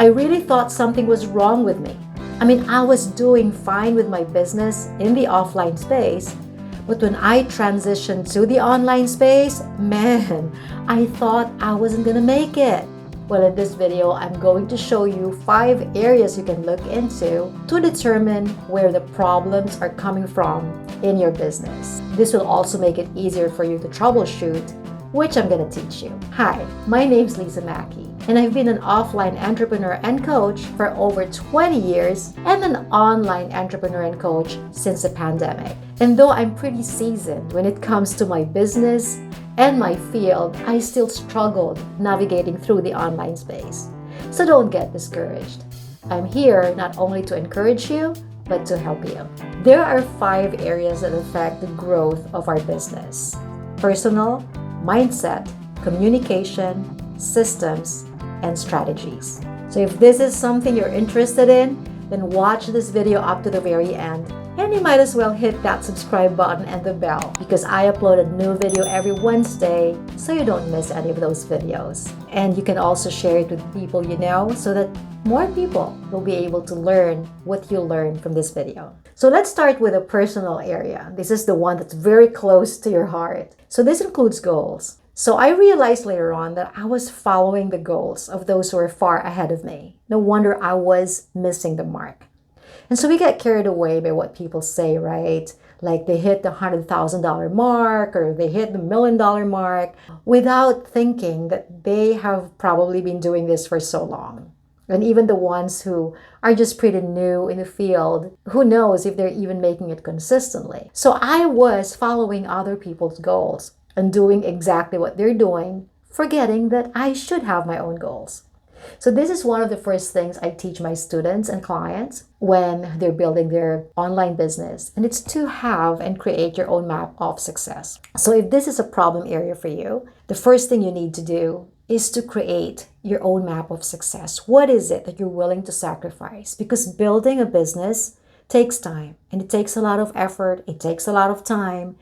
I really thought something was wrong with me. I mean, I was doing fine with my business in the offline space, but when I transitioned to the online space, man, I thought I wasn't gonna make it. Well, in this video, I'm going to show you 5 areas you can look into to determine where the problems are coming from in your business. This will also make it easier for you to troubleshoot, which I'm going to teach you. Hi, my name's Lisa Mackey, and I've been an offline entrepreneur and coach for over 20 years and an online entrepreneur and coach since the pandemic. And though I'm pretty seasoned when it comes to my business and my field, I still struggled navigating through the online space. So don't get discouraged. I'm here not only to encourage you, but to help you. There are 5 areas that affect the growth of our business: personal, mindset, communication, systems, and strategies. So if this is something you're interested in, then watch this video up to the very end. And you might as well hit that subscribe button and the bell, because I upload a new video every Wednesday so you don't miss any of those videos. And you can also share it with people you know so that more people will be able to learn what you learned from this video. So let's start with a personal area. This is the one that's very close to your heart. So this includes goals. So I realized later on that I was following the goals of those who were far ahead of me. No wonder I was missing the mark. And so we get carried away by what people say, right? Like they hit the $100,000 mark or they hit the $1 million mark without thinking that they have probably been doing this for so long. And even the ones who are just pretty new in the field, who knows if they're even making it consistently. So I was following other people's goals and doing exactly what they're doing, forgetting that I should have my own goals. So this is one of the first things I teach my students and clients when they're building their online business, and it's to have and create your own map of success. So if this is a problem area for you, the first thing you need to do is to create your own map of success. What is it that you're willing to sacrifice? Because building a business takes time, and it takes a lot of effort, it takes a lot of time.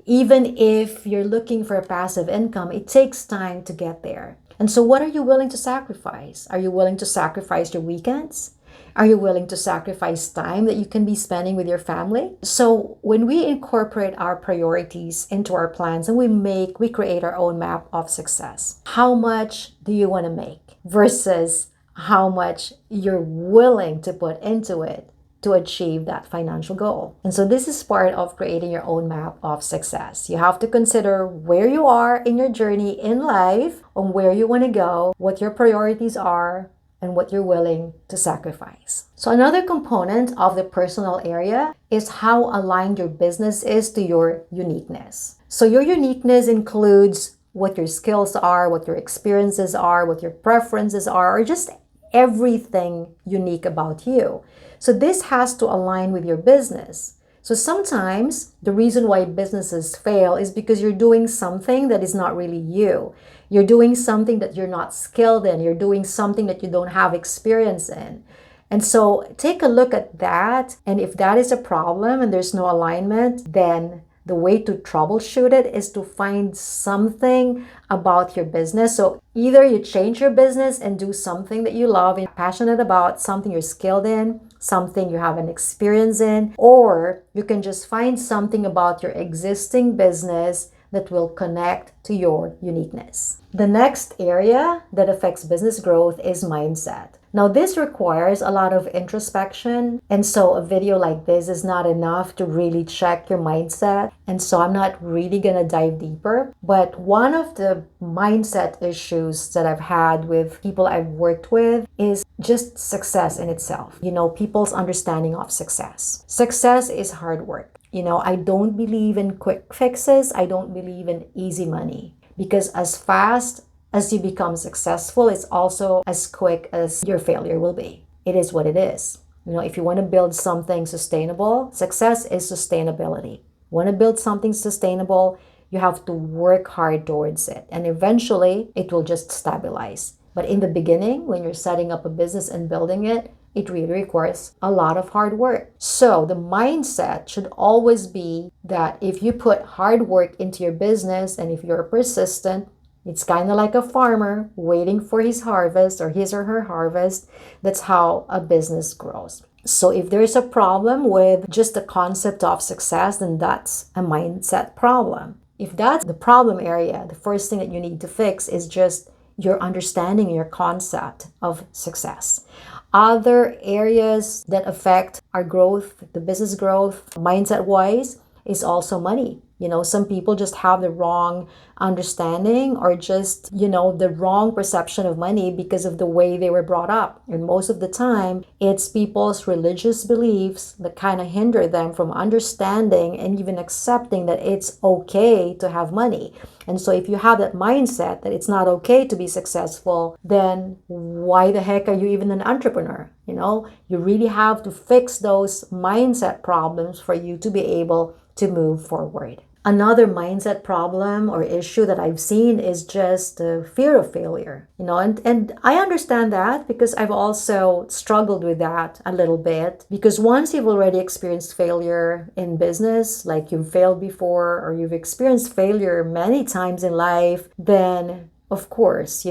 Even if you're looking for a passive income, it takes time to get there. And so what are you willing to sacrifice? Are you willing to sacrifice your weekends? Are you willing to sacrifice time that you can be spending with your family? So when we incorporate our priorities into our plans and we create our own map of success. How much do you want to make versus how much you're willing to put into it to achieve that financial goal? And so this is part of creating your own map of success. You have to consider where you are in your journey in life, on where you want to go, what your priorities are, and what you're willing to sacrifice. So another component of the personal area is how aligned your business is to your uniqueness. So your uniqueness includes what your skills are, what your experiences are, what your preferences are, or just everything unique about you. So this has to align with your business. So sometimes the reason why businesses fail is because you're doing something that is not really you. You're doing something that you're not skilled in. You're doing something that you don't have experience in. And so take a look at that. And if that is a problem and there's no alignment, then the way to troubleshoot it is to find something about your business. So either you change your business and do something that you love and passionate about, something you're skilled in, something you have an experience in, or you can just find something about your existing business that will connect to your uniqueness. The next area that affects business growth is mindset. Now, this requires a lot of introspection, and so a video like this is not enough to really check your mindset, and so I'm not really gonna dive deeper. But one of the mindset issues that I've had with people I've worked with is just success in itself. You know, people's understanding of success. Success is hard work. You know, I don't believe in quick fixes. I don't believe in easy money, because as fast as you become successful, it's also as quick as your failure will be. It is what it is. You know, if you want to build something sustainable, success is sustainability. You want to build something sustainable, you have to work hard towards it. And eventually, it will just stabilize. But in the beginning, when you're setting up a business and building it, it really requires a lot of hard work. So the mindset should always be that if you put hard work into your business and if you're persistent, It's kind of like a farmer waiting for his harvest or his or her harvest. That's how a business grows. So if there is a problem with just the concept of success, then that's a mindset problem. If that's the problem area, the first thing that you need to fix is just your understanding, your concept of success. Other areas that affect our growth, the business growth, mindset wise, is also money. Some people just have the wrong understanding or just, the wrong perception of money because of the way they were brought up. And most of the time, it's people's religious beliefs that kind of hinder them from understanding and even accepting that it's okay to have money. And so if you have that mindset that it's not okay to be successful, then why the heck are you even an entrepreneur? You really have to fix those mindset problems for you to be able to move forward. Another mindset problem or issue that I've seen is just the fear of failure. And I understand that because I've also struggled with that a little bit. Because once you've already experienced failure in business, like you've failed before or you've experienced failure many times in life, then of course,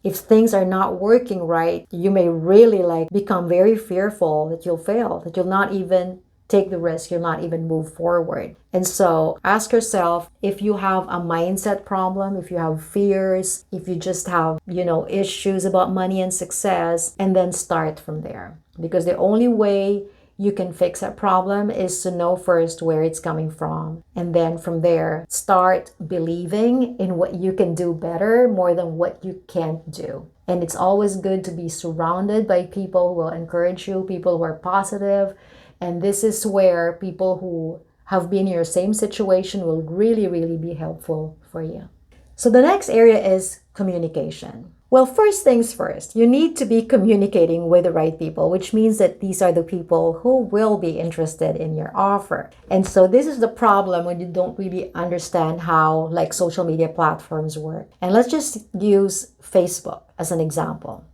if things are not working right, you may really become very fearful that you'll fail, that you'll not even take the risk, you'll not even move forward. And so ask yourself, if you have a mindset problem, if you have fears, if you just have, issues about money and success, and then start from there. Because the only way you can fix that problem is to know first where it's coming from. And then from there, start believing in what you can do better more than what you can't do. And it's always good to be surrounded by people who will encourage you, people who are positive. And this is where people who have been in your same situation will really, really be helpful for you. So the next area is communication. Well, first things first, you need to be communicating with the right people, which means that these are the people who will be interested in your offer. And so this is the problem when you don't really understand how social media platforms work. And let's just use Facebook as an example.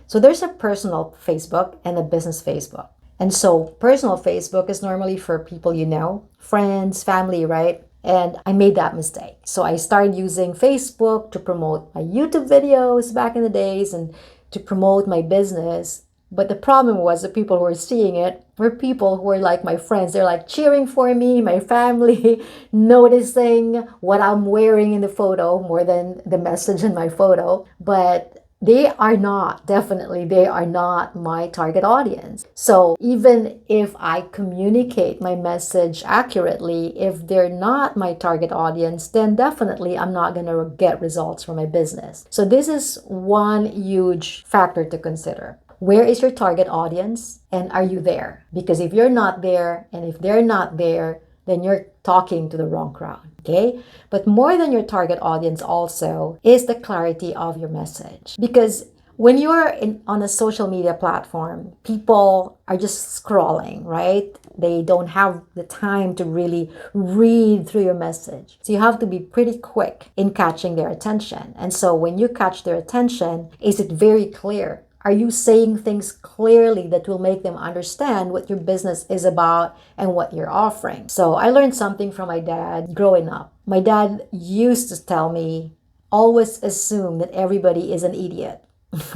So there's a personal Facebook and a business Facebook. And so personal Facebook is normally for people friends, family, right? And I made that mistake. So I started using Facebook to promote my YouTube videos back in the days and to promote my business. But the problem was the people who were seeing it were people who were like my friends. They're cheering for me, my family, noticing what I'm wearing in the photo more than the message in my photo. But they are not my target audience. So even if I communicate my message accurately, if they're not my target audience, then definitely I'm not going to get results from my business. So this is one huge factor to consider. Where is your target audience and are you there? Because if you're not there and if they're not there, then you're talking to the wrong crowd. Okay? But more than your target audience also is the clarity of your message. Because when you're on a social media platform, people are just scrolling, right? They don't have the time to really read through your message. So you have to be pretty quick in catching their attention. And so when you catch their attention, is it very clear? Are you saying things clearly that will make them understand what your business is about and what you're offering? So I learned something from my dad growing up. My dad used to tell me, always assume that everybody is an idiot.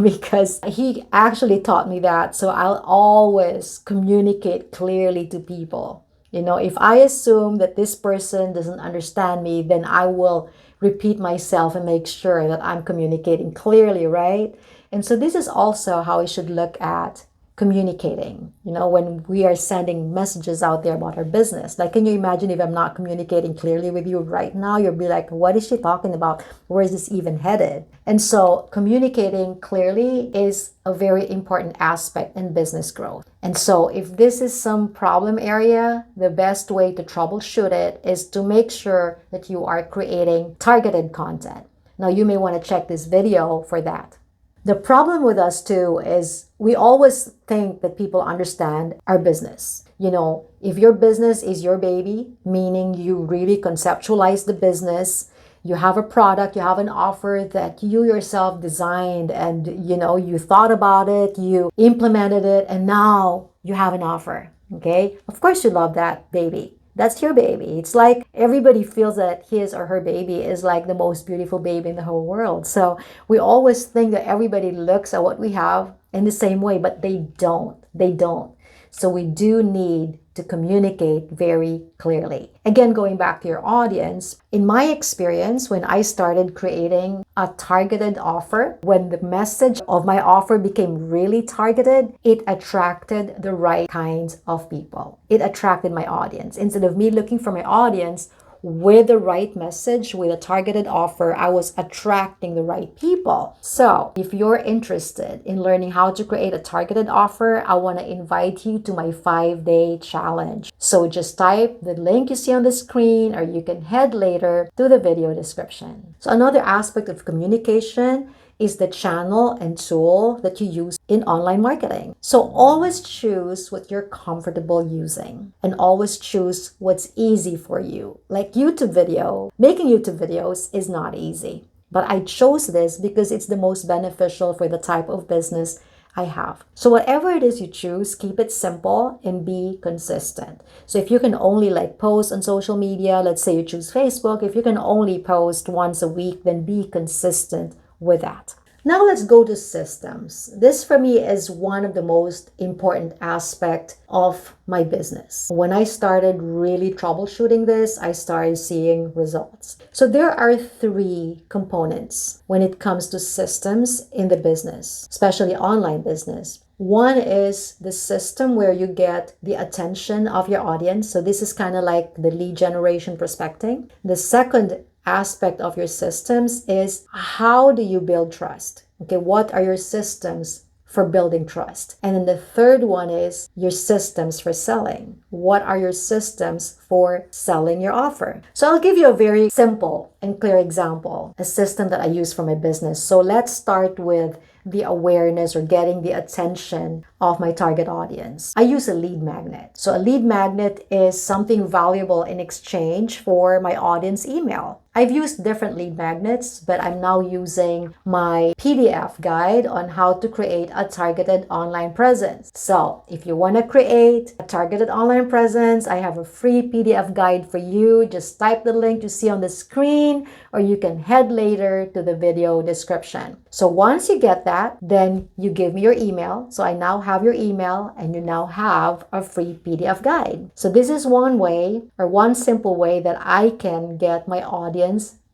Because he actually taught me that. So I'll always communicate clearly to people. If I assume that this person doesn't understand me, then I will repeat myself and make sure that I'm communicating clearly, right? And so this is also how we should look at communicating, when we are sending messages out there about our business. Can you imagine if I'm not communicating clearly with you right now? You'll be like, what is she talking about? Where is this even headed? And so communicating clearly is a very important aspect in business growth. And so if this is some problem area, the best way to troubleshoot it is to make sure that you are creating targeted content. Now, you may want to check this video for that. The problem with us too is we always think that people understand our business. If your business is your baby, meaning you really conceptualize the business, you have a product, you have an offer that you yourself designed and, you thought about it, you implemented it, and now you have an offer. Okay? Of course you love that baby. That's your baby. It's like everybody feels that his or her baby is like the most beautiful baby in the whole world. So we always think that everybody looks at what we have in the same way, but they don't. They don't. So we do need to communicate very clearly. Again, going back to your audience, in my experience, when I started creating a targeted offer, when the message of my offer became really targeted, it attracted the right kinds of people. It attracted my audience. Instead of me looking for my audience, with the right message, with a targeted offer, I was attracting the right people. So if you're interested in learning how to create a targeted offer, I want to invite you to my 5-day challenge. So just type the link you see on the screen, or you can head later to the video description. So another aspect of communication is the channel and tool that you use in online marketing. So always choose what you're comfortable using and always choose what's easy for you. Like YouTube video, making YouTube videos is not easy, but I chose this because it's the most beneficial for the type of business I have. So whatever it is you choose, keep it simple and be consistent. So if you can only post on social media, let's say you choose Facebook, if you can only post once a week, then be consistent with that. Now let's go to systems. This for me is one of the most important aspects of my business. When I started really troubleshooting this, I started seeing results. So there are 3 components when it comes to systems in the business, especially online business. One is the system where you get the attention of your audience. So this is kind of like the lead generation prospecting. The second aspect of your systems is how do you build trust? Okay, what are your systems for building trust? And then the third one is your systems for selling. What are your systems for selling your offer? So I'll give you a very simple and clear example, a system that I use for my business. So let's start with the awareness or getting the attention of my target audience. I use a lead magnet. So a lead magnet is something valuable in exchange for my audience email. I've used different lead magnets, but I'm now using my PDF guide on how to create a targeted online presence. So if you want to create a targeted online presence, I have a free PDF guide for you. Just type the link you see on the screen, or you can head later to the video description. So once you get that, then you give me your email. So I now have your email and you now have a free PDF guide. So this is one way, or one simple way that I can get my audience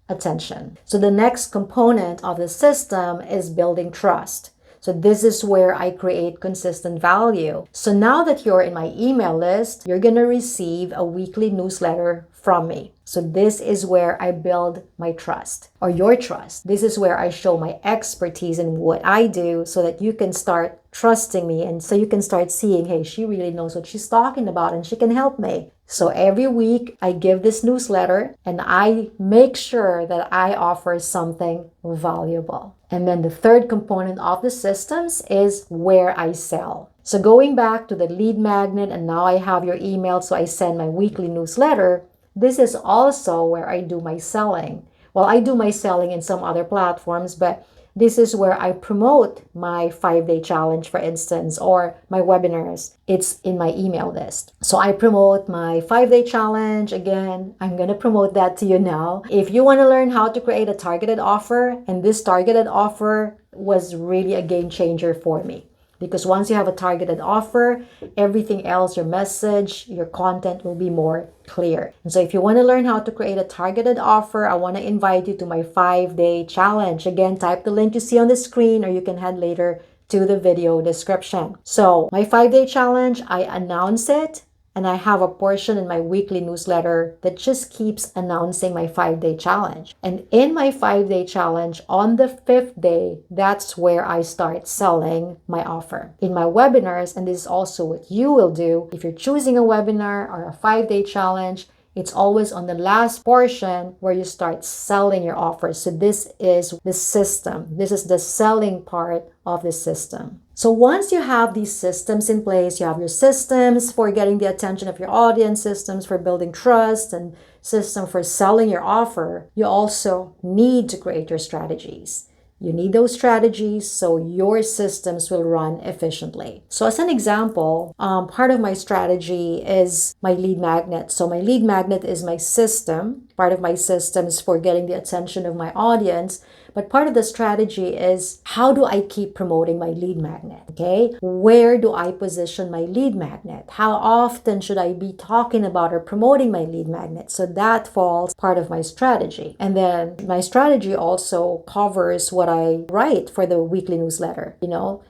attention. So the next component of the system is building trust. So this is where I create consistent value. So now that you're in my email list, you're going to receive a weekly newsletter from me. So this is where I build my trust, or your trust. This is where I show my expertise in what I do so that you can start trusting me, and so you can start seeing, hey, she really knows what she's talking about and she can help me. So every week I give this newsletter and I make sure that I offer something valuable. And then the third component of the systems is where I sell. So going back to the lead magnet, and now I have your email, so I send my weekly newsletter. This is also where I do my selling. Well, I do my selling in some other platforms, but this is where I promote my 5-day challenge, for instance, or my webinars. It's in my email list. So I promote my 5-day challenge. Again, I'm going to promote that to you now. If you want to learn how to create a targeted offer, and this targeted offer was really a game changer for me. Because once you have a targeted offer, everything else, your message, your content will be more clear. And so if you want to learn how to create a targeted offer, I want to invite you to my 5-day challenge. Again, type the link you see on the screen, or you can head later to the video description. So my 5-day challenge, I announce it, and I have a portion in my weekly newsletter that just keeps announcing my 5-day challenge. And in my 5-day challenge, on the 5th day, that's where I start selling my offer. In my webinars, and this is also what you will do, if you're choosing a webinar or a 5-day challenge, it's always on the last portion where you start selling your offer. So this is the system. This is the selling part of the system. So once you have these systems in place, you have your systems for getting the attention of your audience, systems for building trust, and system for selling your offer, you also need to create your strategies. You need those strategies so your systems will run efficiently. So as an example, part of my strategy is my lead magnet. So my lead magnet is my system. Part of my system is for getting the attention of my audience. But part of the strategy is, how do I keep promoting my lead magnet? Okay, where do I position my lead magnet? How often should I be talking about or promoting my lead magnet? So that falls part of my strategy. And then my strategy also covers what I write for the weekly newsletter.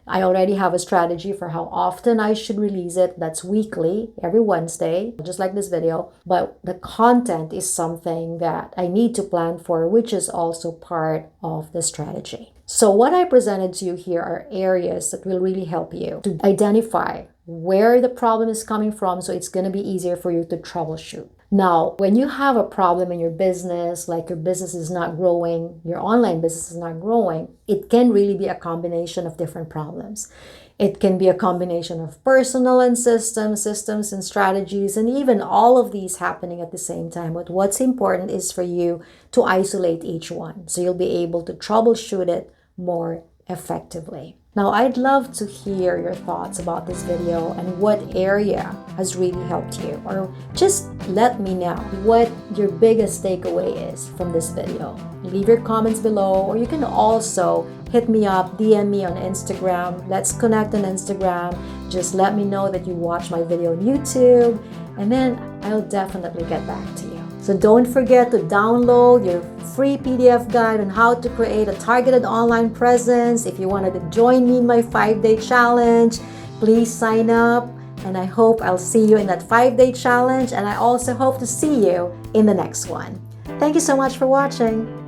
I already have a strategy for how often I should release it. That's weekly, every Wednesday, just like this video. But the content is something that I need to plan for, which is also part of the strategy. So what I presented to you here are areas that will really help you to identify where the problem is coming from, so it's going to be easier for you to troubleshoot. Now, when you have a problem in your business, like your business is not growing, your online business is not growing, it can really be a combination of different problems. It can be a combination of personal and systems and strategies, and even all of these happening at the same time. But what's important is for you to isolate each one, so you'll be able to troubleshoot it more effectively. Now, I'd love to hear your thoughts about this video and what area has really helped you, or just let me know what your biggest takeaway is from this video. Leave your comments below, or you can also hit me up, DM me on Instagram. Let's connect on Instagram. Just let me know that you watch my video on YouTube, and then I'll definitely get back to you. So don't forget to download your free PDF guide on how to create a targeted online presence. If you wanted to join me in my 5-day challenge, please sign up. And I hope I'll see you in that 5-day challenge. And I also hope to see you in the next one. Thank you so much for watching.